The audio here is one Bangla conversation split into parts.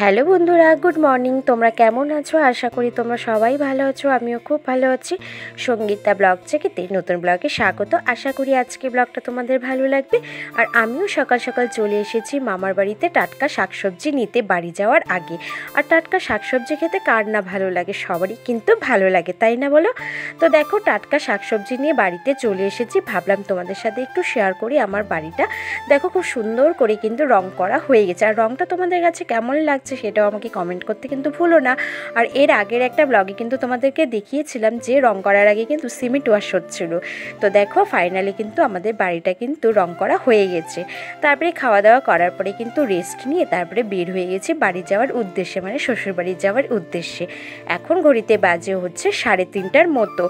হ্যালো বন্ধুরা, গুড মর্নিং। তোমরা কেমন আছো? আশা করি তোমরা সবাই ভালো আছো। আমিও খুব ভালো আছি। সঙ্গীতা ব্লগ চেকেতে নতুন ব্লগে স্বাগত। আশা করি আজকে ব্লগটা তোমাদের ভালো লাগবে। আর আমিও সকাল সকাল চলে এসেছি মামার বাড়িতে টাটকা শাকসবজি নিতে বাড়ি যাওয়ার আগে। আর টাটকা শাকসবজি খেতে কার না ভালো লাগে? সবারই কিন্তু ভালো লাগে, তাই না বলো? তো দেখো, টাটকা শাকসবজি নিয়ে বাড়িতে চলে এসেছি। ভাবলাম তোমাদের সাথে একটু শেয়ার করি আমার বাড়িটা। দেখো, খুব সুন্দর করে কিন্তু রং করা হয়ে গেছে। আর রংটা তোমাদের কাছে কেমন লাগছে সেটাও আমাকে কমেন্ট করতে কিন্তু ভুলো না। আর এর আগের একটা ব্লগে কিন্তু তোমাদেরকে দেখিয়েছিলাম যে রং করার আগে কিন্তু সিমেন্ট ওয়াশ হচ্ছিল। তো দেখো, ফাইনালি কিন্তু আমাদের বাড়িটা কিন্তু রং করা হয়ে গেছে। তারপরে খাওয়া দাওয়া করার পরে কিন্তু রেস্ট নিয়ে তারপরে বের হয়ে গেছি বাড়ি যাওয়ার উদ্দেশ্যে, মানে শ্বশুরবাড়ি যাওয়ার উদ্দেশ্যে। এখন ঘড়িতে বাজে হচ্ছে 3:30টার মতো।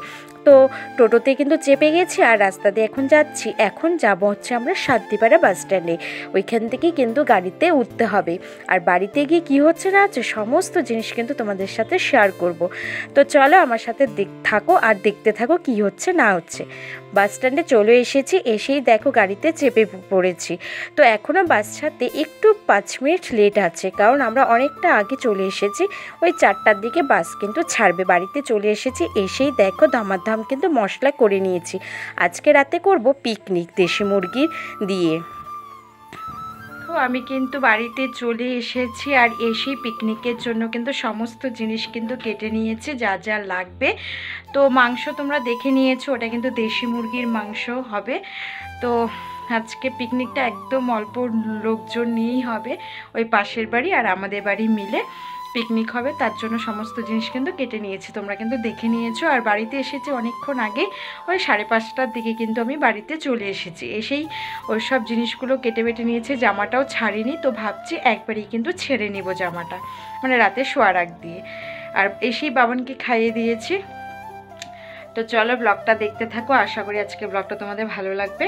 তো টোটোতে কিন্তু চেপে গেছি আর রাস্তা দিয়ে এখন যাচ্ছি। এখন যাব হচ্ছে আমরা শান্তিপাড়া বাস স্ট্যান্ডে। ওইখান থেকেই কিন্তু গাড়িতে উঠতে হবে। আর বাড়িতে গিয়ে কী হচ্ছে না হচ্ছে সমস্ত জিনিস কিন্তু তোমাদের সাথে শেয়ার করব। তো চলো আমার সাথে থাকো আর দেখতে থাকো কী হচ্ছে না হচ্ছে। বাস স্ট্যান্ডে চলে এসেছি, এসেই দেখো গাড়িতে চেপে পড়েছি। তো এখনও বাস ছাড়তে একটু 5 মিনিট লেট আছে, কারণ আমরা অনেকটা আগে চলে এসেছি। ওই 4টার দিকে বাস কিন্তু ছাড়বে। বাড়িতে চলে এসেছি, এসেই দেখো ধমাধম কিন্তু মশলা করে নিয়েছি। আজকে রাতে করব পিকনিক দেশি মুরগির দিয়ে। তো আমি কিন্তু বাড়িতে চলে এসেছি আর এসেই পিকনিকের জন্য কিন্তু সমস্ত জিনিস কিন্তু কেটে নিয়েছি যা যা লাগবে। তো মাংস তোমরা দেখে নিয়েছো, ওটা কিন্তু দেশি মুরগির মাংস হবে। তো আজকে পিকনিকটা একদম অল্প লোকজন নিয়েই হবে। ওই পাশের বাড়ি আর আমাদের বাড়ি মিলে পিকনিক হবে, তার জন্য সমস্ত জিনিস কিন্তু কেটে নিয়েছি, তোমরা কিন্তু দেখে নিয়েছো। আর বাড়িতে এসেছি অনেকক্ষণ আগে, ওই 5:30টার দিকে কিন্তু আমি বাড়িতে চলে এসেছি। এসেই ওই সব জিনিসগুলো কেটে বেটে নিয়েছি, জামাটাও ছাড়িনি। তো ভাবছি একবারেই কিন্তু ছেড়ে নিব জামাটা, মানে রাতে শোয়ার আগ দিয়ে। আর এসেই বাবানকে খাইয়ে দিয়েছি। তো চলো ব্লগটা দেখতে থাকো, আশা করি আজকে ব্লগটা তোমাদের ভালো লাগবে।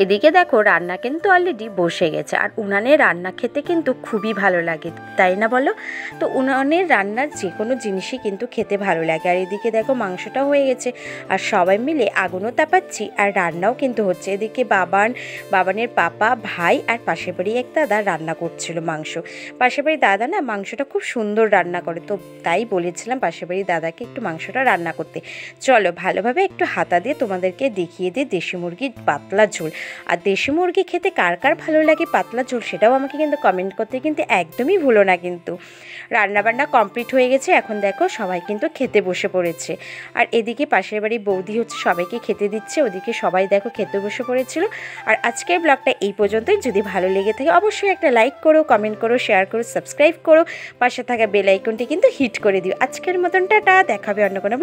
এদিকে দেখো, রান্না কিন্তু অলরেডি বসে গেছে। আর উনানের রান্না খেতে কিন্তু খুবই ভালো লাগে, তাই না বলো? তো উনানের রান্নার যে কোনো জিনিসই কিন্তু খেতে ভালো লাগে। আর এদিকে দেখো মাংসটাও হয়ে গেছে আর সবাই মিলে আগুনও তাপাচ্ছি আর রান্নাও কিন্তু হচ্ছে। এদিকে বাবানের পাপা, ভাই আর পাশের বাড়ি এক দাদা রান্না করছিল মাংস। পাশের বাড়ির দাদা না মাংসটা খুব সুন্দর রান্না করে, তো তাই বলেছিলাম পাশের বাড়ির দাদাকে একটু মাংসটা রান্না করতে। চলো ভালোভাবে একটু হাতা দিয়ে তোমাদেরকে দেখিয়ে দিই দেশি মুরগির পাতলা ঝোল। আর দেশি মুরগি খেতে কার কার ভালো লাগে পাতলা ঝোল, সেটাও আমাকে কিন্তু কমেন্ট করতে কিন্তু একদমই ভুলো না। কিন্তু রান্নাবান্না কমপ্লিট হয়ে গেছে, এখন দেখো সবাই কিন্তু খেতে বসে পড়েছে। আর এদিকে পাশের বাড়ি বৌদি হচ্ছে সবাইকে খেতে দিচ্ছে, ওদিকে সবাই দেখো খেতে বসে পড়েছিল। আর আজকের ব্লগটা এই পর্যন্তই। যদি ভালো লেগে থাকে অবশ্যই একটা লাইক করো, কমেন্ট করো, শেয়ার করো, সাবস্ক্রাইব করো, পাশে থাকা বেল আইকনটি কিন্তু হিট করে দিও। আজকের মতন টাটা, দেখাবে অন্য কোনো